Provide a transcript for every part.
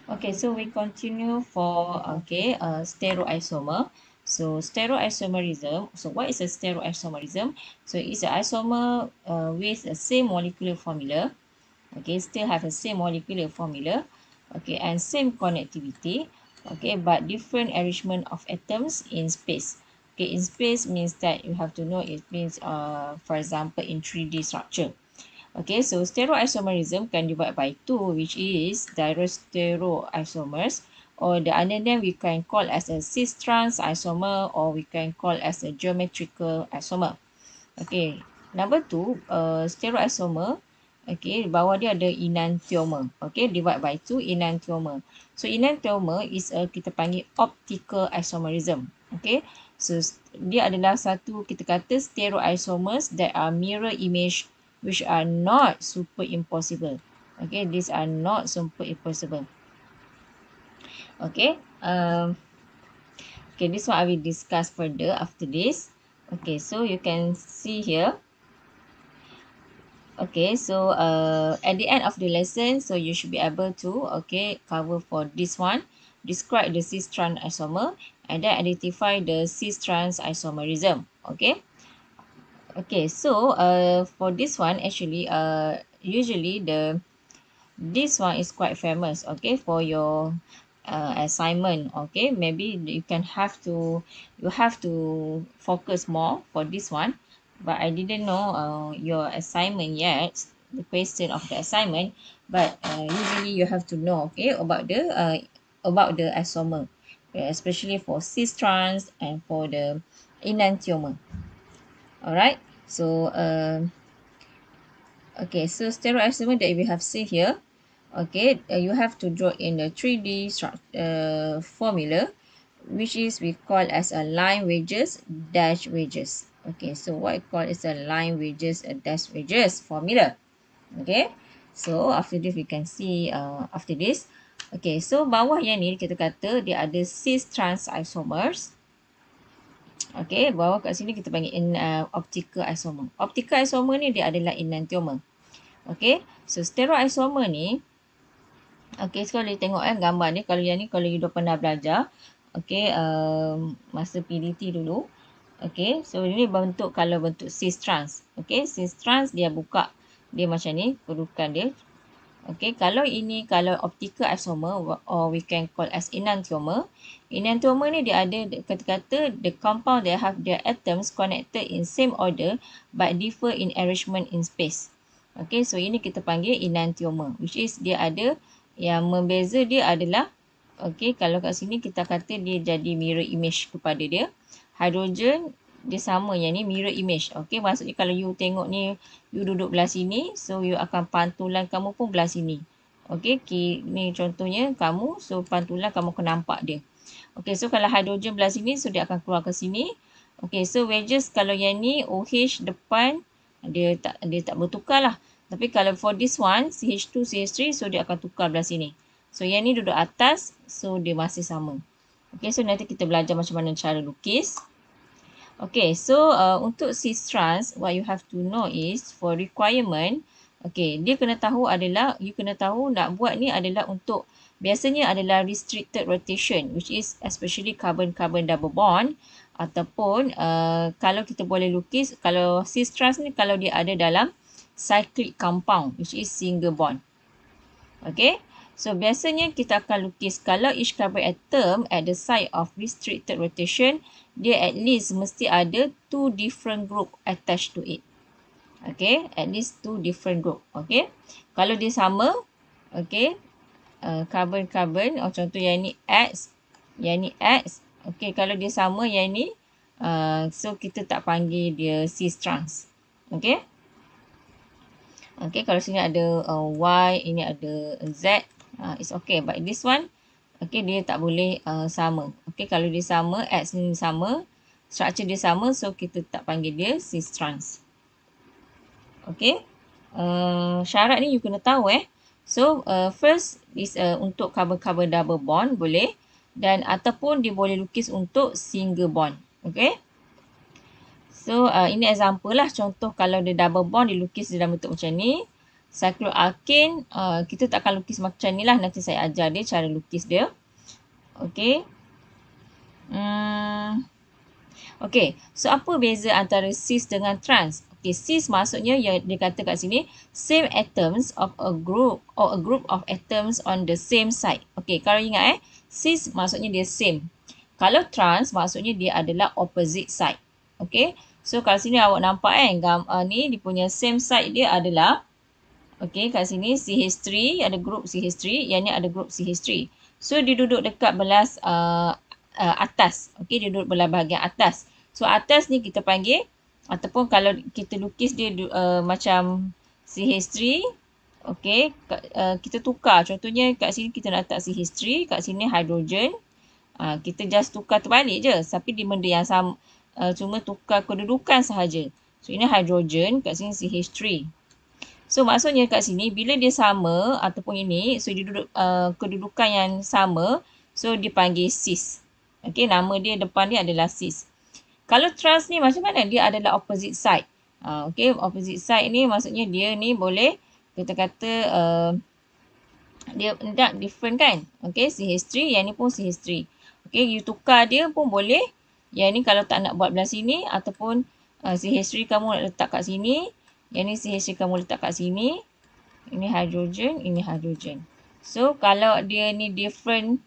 Okay, so we continue for stereoisomer. So stereoisomerism. So what is a stereoisomerism? So it's an isomer with the same molecular formula. Okay, still have the same molecular formula. Okay, and same connectivity. Okay, but different arrangement of atoms in space. Okay, in space means that you have to know it means for example in 3D structure. Okay, so stereoisomerism can divide by two, which is dirostereoisomers, or the other name we can call as a cis-trans isomer, or we can call as a geometrical isomer. Okay, number two, stereoisomer. Okay, bawah dia ada enantiomer. Okay, divide by two, enantiomer. So enantiomer is kita panggil optical isomerism. Okay, so dia adalah satu kita kata stereoisomers that are mirror image which are not superimposable. Okay, these are not superimposable. Okay, okay, this one I will discuss further after this. Okay, so you can see here. Okay, so at the end of the lesson, so you should be able to cover for this one, describe the cis-trans isomer, and then identify the cis-trans isomerism. Okay, so for this one actually usually this one is quite famous. Okay, for your assignment. Okay, maybe you have to focus more for this one, but I didn't know your assignment yet, the question of the assignment, but usually you have to know about the isomer, especially for cis-trans and for the enantiomer. Alright, so okay, so stereoisomer that we have seen here. Okay, you have to draw in the 3D formula, which is we call as a line wedges dash wedges. Okay, so what I call is a line wedges dash wedges formula. Okay, so after this we can see after this. Okay, so bawah yang ni kita kata dia ada cis-trans isomers. Okay, bawah kat sini kita panggil optical isomer. Optical isomer ni dia adalah enantiomer. Okay, so stereoisomer ni. Okay, so kalau tengok gambar ni, kalau yang ni kalau you dah pernah belajar, okay, masa PDT dulu, okay, so ini bentuk kalau bentuk cis-trans, okay, cis-trans dia buka, dia macam ni, kedudukan dia, okay, kalau optical isomer, or we can call as enantiomer, enantiomer ni dia ada, kata-kata the compound that have their atoms connected in same order, but differ in arrangement in space. Okay, so ini kita panggil enantiomer, which is dia ada yang membeza dia adalah, okay, kalau kat sini kita kata dia jadi mirror image kepada dia. Hidrogen dia sama, yang ni mirror image. Okay, maksudnya kalau you tengok ni, you duduk belah sini, so you akan pantulan kamu pun belah sini. Okay, ni contohnya kamu, so pantulan kamu akan nampak dia. Okay, so kalau hidrogen belah sini, so dia akan keluar ke sini. Okay, so wedges kalau yang ni OH depan, dia tak bertukar lah. Tapi kalau for this one, CH2, CH3, so dia akan tukar belah sini. So yang ni duduk atas, so dia masih sama. Okay, so nanti kita belajar macam mana cara lukis. Okay, so untuk cis-trans, what you have to know is for requirement, okay, dia kena tahu adalah, you kena tahu nak buat ni adalah untuk, biasanya adalah restricted rotation, which is especially carbon-carbon double bond, ataupun kalau kita boleh lukis, kalau cis-trans ni kalau dia ada dalam cyclic compound, which is single bond. Okay, so biasanya kita akan lukis kalau each carbon atom at the site of restricted rotation, dia at least mesti ada 2 different group attached to it. Okay, at least 2 different group. Okay, kalau dia sama, okay, carbon-carbon, contoh yang ni X, yang ni X. Okay, kalau dia sama yang ni, so kita tak panggil dia cis-trans. Okay. Okay, kalau sini ada Y, ini ada Z, it's okay. But this one, okay, dia tak boleh sama. Okay, kalau dia sama, X ni sama, structure dia sama, so kita tak panggil dia cis-trans. Okay, syarat ni you kena tahu So, first is untuk carbon-carbon double bond, boleh. Dan ataupun dia boleh lukis untuk single bond. Okay. So, ini example lah. Contoh kalau dia double bond, dilukis dalam bentuk macam ni. Cycloalkane, kita tak akan lukis macam ni lah. Nanti saya ajar dia cara lukis dia. Okey. Okey, so apa beza antara cis dengan trans? Okey, cis maksudnya yang dia kata kat sini, same atoms of a group or a group of atoms on the same side. Okey, kalau ingat cis maksudnya dia same. Kalau trans maksudnya dia adalah opposite side. Okey, so kat sini awak nampak ni dia punya same side dia adalah, okey, kat sini CH3 ada group CH3, yang ni ada group CH3. So dia duduk dekat belah atas. Okey, dia duduk belah bahagian atas. So atas ni kita panggil, ataupun kalau kita lukis dia macam CH3, okey, kita tukar. Contohnya kat sini kita nak letak CH3, kat sini hidrogen. Kita just tukar terbalik je. Tapi dia benda yang sama, cuma tukar kedudukan sahaja. So ini hidrogen, kat sini CH3. So maksudnya kat sini bila dia sama ataupun ini, so dia duduk kedudukan yang sama, so dipanggil cis. Okey, nama dia depan dia adalah cis. Kalau trans ni macam mana? Dia adalah opposite side. Okey, opposite side ni maksudnya dia ni boleh kita kata dia tak different kan? Okey, CH3, yang ni pun CH3. Okey, you tukar dia pun boleh. Yang ni kalau tak nak buat belah sini ataupun CH3 kamu nak letak kat sini. Yang ni CH3 kamu letak kat sini. Ini hidrogen, ini hidrogen. So kalau dia ni different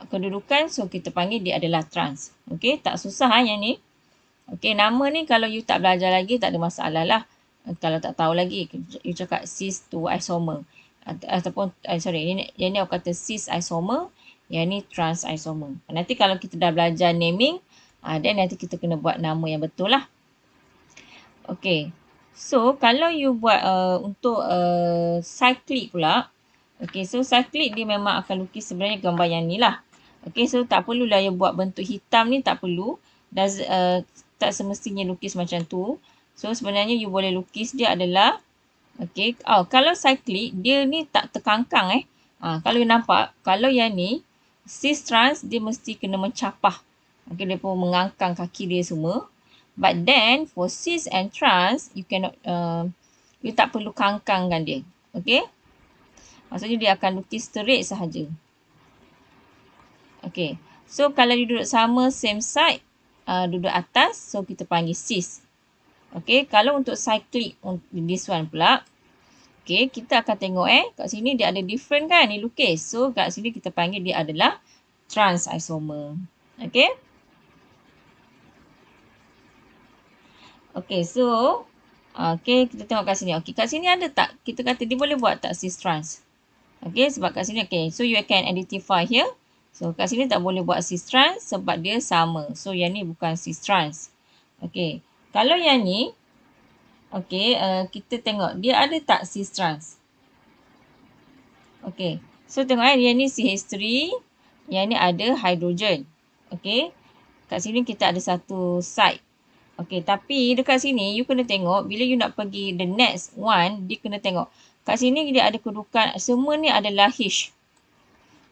kedudukan, so kita panggil dia adalah trans. Okey, tak susah yang ni. Okey, nama ni kalau you tak belajar lagi tak ada masalah lah. Kalau tak tahu lagi, you cakap cis to isomer. Ataupun, yang ni aku kata cis isomer, yang ni trans isomer. Nanti kalau kita dah belajar naming, then nanti kita kena buat nama yang betul lah. Okey, so kalau you buat untuk cyclic pula, okey, so cyclic dia memang akan lukis sebenarnya gambar yang ni lah. Okey, so tak perlulah you buat bentuk hitam ni, tak perlu. Tak semestinya lukis macam tu. So sebenarnya you boleh lukis dia adalah, okey, kalau cyclic dia ni tak terkangkang kalau you nampak, kalau yang ni cis trans dia mesti kena mencapah. Okey, dia pun mengangkang kaki dia semua. But then for cis and trans you cannot you tak perlu kangkangkan dia. Okey? Maksudnya dia akan lukis straight sahaja. Okey. So kalau dia duduk sama same side, duduk atas, so kita panggil cis. Okey, kalau untuk cyclic this one pula, okey, kita akan tengok kat sini dia ada different kan ni lukis. So kat sini kita panggil dia adalah trans isomer. Okey? Okey, so okey, kita tengok kat sini. Okey, kat sini ada tak? Kita kata dia boleh buat tak cis trans? Okey, sebab kat sini, okey, so you can identify here. So kat sini tak boleh buat cis trans sebab dia sama. So yang ni bukan cis trans. Okey, kalau yang ni, okey, kita tengok dia ada tak cis trans? Okey, so tengok yang ni CH3, yang ni ada hidrogen. Okey, kat sini kita ada satu side. Okey, tapi dekat sini you kena tengok bila you nak pergi the next one, dia kena tengok. Kat sini dia ada kedudukan, semua ni adalah H.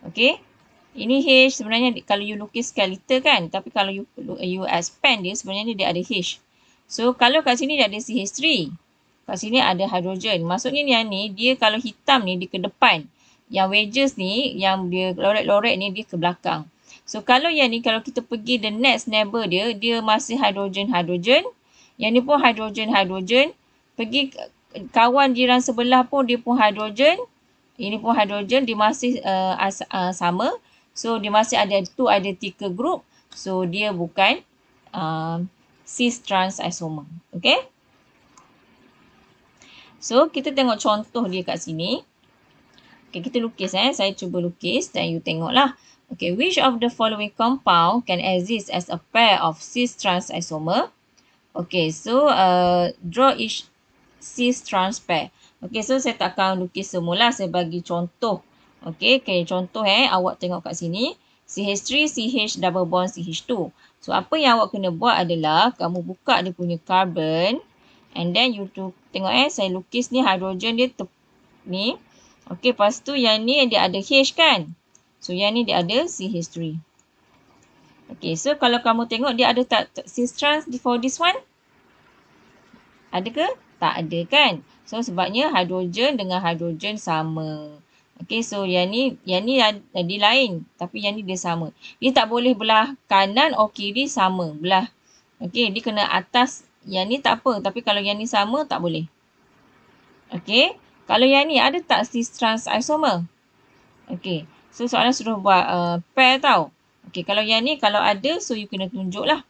Okey. Ini H sebenarnya kalau you lukis skeleton kan, tapi kalau you expand dia sebenarnya dia ada H. So kalau kat sini dia ada CH3. Kat sini ada hidrogen. Maksudnya yang ni dia kalau hitam ni dia ke depan. Yang wedges ni yang dia loret-loret ni dia ke belakang. So kalau yang ni kalau kita pergi the next neighbor dia masih hidrogen. Yang ni pun hidrogen. Pergi kawan jiran sebelah pun dia pun hidrogen. Ini pun hidrogen, dia masih sama. So dia masih ada two identical group. So dia bukan cis trans isomer. Okay. So kita tengok contoh dia kat sini. Okay, kita lukis saya cuba lukis dan you tengoklah. Okay, which of the following compound can exist as a pair of cis trans isomer? Okay, so draw each cis trans pair. Okay, so saya tak akan lukis semula, saya bagi contoh. Okay, contoh awak tengok kat sini. CH3, CH double bond CH2. So, apa yang awak kena buat adalah, kamu buka dia punya carbon. And then, you tengok saya lukis ni hidrogen dia ni. Okay, lepas tu yang ni dia ada H kan. So, yang ni dia ada CH3. Okay, so kalau kamu tengok dia ada tak cis trans for this one? Ada ke? Tak ada kan? So sebabnya hidrogen dengan hidrogen sama. Okay, so yang ni dia lain. Tapi yang ni dia sama. Dia tak boleh belah kanan atau kiri sama. Belah. Okay, dia kena atas. Yang ni tak apa. Tapi kalau yang ni sama, tak boleh. Okay. Kalau yang ni ada tak cis trans isomer? Okay. So soalan suruh buat pair tau. Okay, kalau yang ni kalau ada, so you kena tunjuk lah.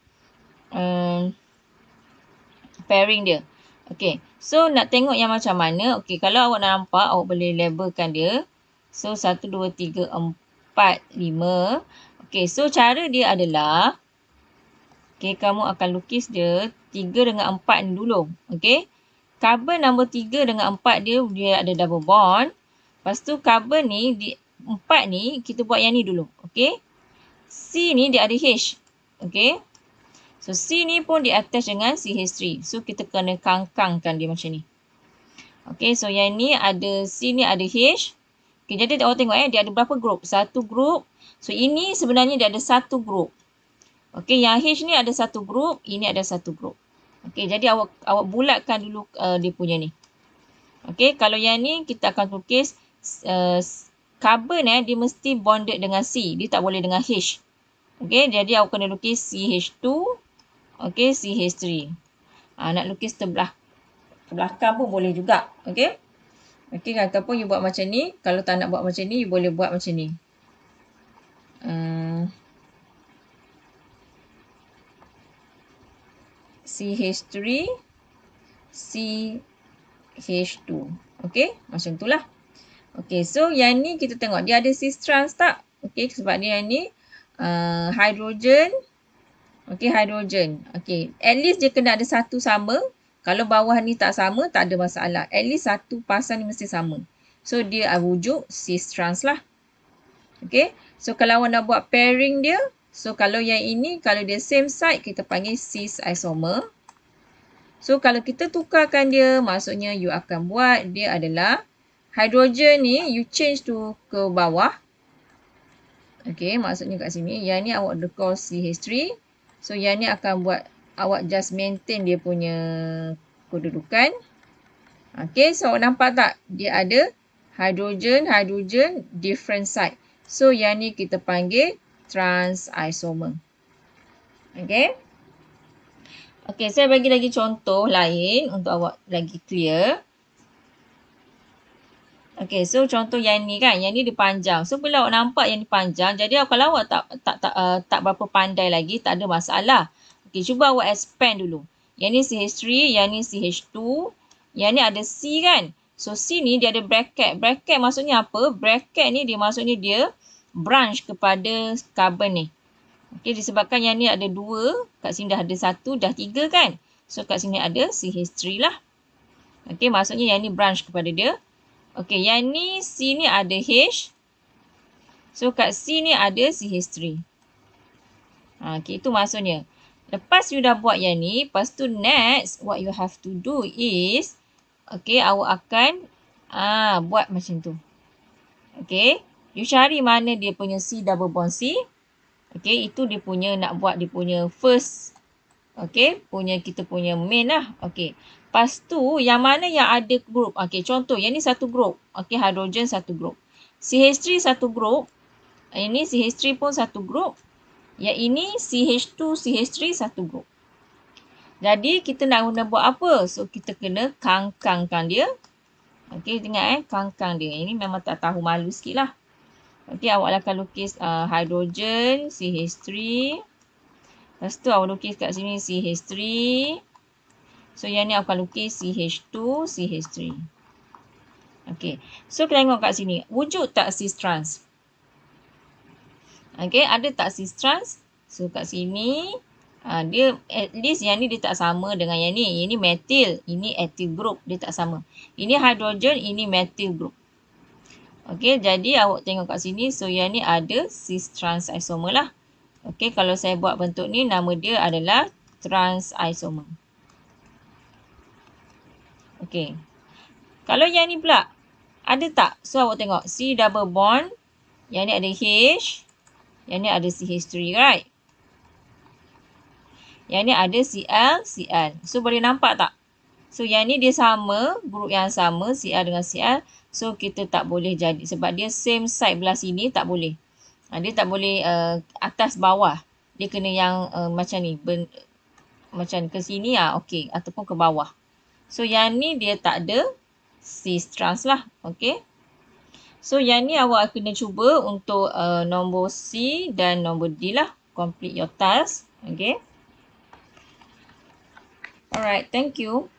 Pairing dia. Okay. So nak tengok yang macam mana. Okay, kalau awak nak nampak, awak boleh labelkan dia. So 1, 2, 3, 4, 5. Okay, so cara dia adalah. Okay, kamu akan lukis dia 3 dengan 4 ni dulu. Okay. Carbon nombor 3 dengan 4 dia ada double bond. Lepas tu carbon ni, 4 ni, kita buat yang ni dulu. Okay. C ni dia ada H. Okay. So C ni pun dia attach dengan CH3. So kita kena kangkangkan dia macam ni. Okay, so yang ni ada C ni ada H. Okay, jadi awak tengok dia ada berapa grup? Satu grup. So ini sebenarnya dia ada satu grup. Okay, yang H ni ada satu grup, ini ada satu grup. Okay, jadi awak bulatkan dulu dia punya ni. Okay, kalau yang ni kita akan tulis carbon dia mesti bonded dengan C. Dia tak boleh dengan H. Okay, jadi awak kena lukis CH2. Okay, CH3. Nak lukis sebelah belakang pun boleh juga. Okay. Okay, ataupun you buat macam ni. Kalau tak nak buat macam ni, you boleh buat macam ni. CH3, CH2. Okay, macam tu lah. Okay, so yang ni kita tengok dia ada cis trans tak? Okay, sebab dia yang ni hidrogen. Okay, hidrogen. Okay, at least dia kena ada satu sama. Kalau bawah ni tak sama, tak ada masalah. At least satu pasang ni mesti sama. So, dia wujud cis trans lah. Okay. So, kalau awak nak buat pairing dia. So, kalau yang ini, kalau dia same side, kita panggil cis isomer. So, kalau kita tukarkan dia, maksudnya you akan buat dia adalah hidrogen ni, you change to ke bawah. Okay, maksudnya kat sini. Yang ni awak call CH3. So, yang ni akan buat awak just maintain dia punya kedudukan. Okay, so awak nampak tak? Dia ada hidrogen, different side. So, yang ni kita panggil trans isomer. Okay. Okay, saya bagi lagi contoh lain untuk awak lagi clear. Okay, so contoh yang ni kan. Yang ni dia panjang. So, bila awak nampak yang ni panjang, jadi kalau awak tak berapa pandai lagi, tak ada masalah. Okay, cuba awak expand dulu. Yang ni CH3, yang ni CH2. Yang ni ada C kan. So, C ni dia ada bracket. Bracket maksudnya apa? Bracket ni dia maksudnya dia branch kepada carbon ni. Okay, disebabkan yang ni ada 2. Kat sini dah ada 1, dah 3 kan. So, kat sini ada CH3 lah. Okay, maksudnya yang ni branch kepada dia. Okay, yang ni C ni ada H. So, kat C ni ada CH3. Okay, itu maksudnya. Lepas you dah buat yang ni, lepas tu next, what you have to do is, okay, awak akan buat macam tu. Okay, you cari mana dia punya C double bond C. Okay, itu dia punya, nak buat dia punya first, okay, kita punya main lah. Okay, lepas tu, yang mana yang ada group. Okay, contoh, yang ni satu group. Okay, hidrogen satu group. CH3 satu group. Ini CH3 pun satu group. Yang ini CH2, CH3 satu group. Jadi, kita nak guna buat apa? So, kita kena kangkangkan dia. Okey, ingat kangkang dia. Ini memang tak tahu malu sikit lah. Okey, awak akan lukis hidrogen, CH3. Lepas tu, awak lukis kat sini CH3. So, yang ni awak akan lukis CH2, CH3. Okey, so kita tengok kat sini. Wujud tak cis trans? Okay, ada tak cis trans? So, kat sini, dia at least yang ni dia tak sama dengan yang ni. Ini methyl, ini ethyl group. Dia tak sama. Ini hydrogen, ini methyl group. Okay, jadi awak tengok kat sini. So, yang ni ada cis trans isomer lah. Okay, kalau saya buat bentuk ni, nama dia adalah trans isomer. Okay. Kalau yang ni pula, ada tak? So, awak tengok. C double bond. Yang ni ada H. Yang ni ada CH3, right? Yang ni ada Cl, Cl. So, boleh nampak tak? So yang ni dia sama, group yang sama, CR dengan CR. So kita tak boleh jadi, sebab dia same side belah sini tak boleh. Dia tak boleh atas bawah. Dia kena yang macam ni, macam ke sini okey, ataupun ke bawah. So yang ni dia tak ada cis trans lah, okey. So yang ni awak kena cuba untuk nombor C dan nombor D lah. Complete your task, okey. Alright, thank you.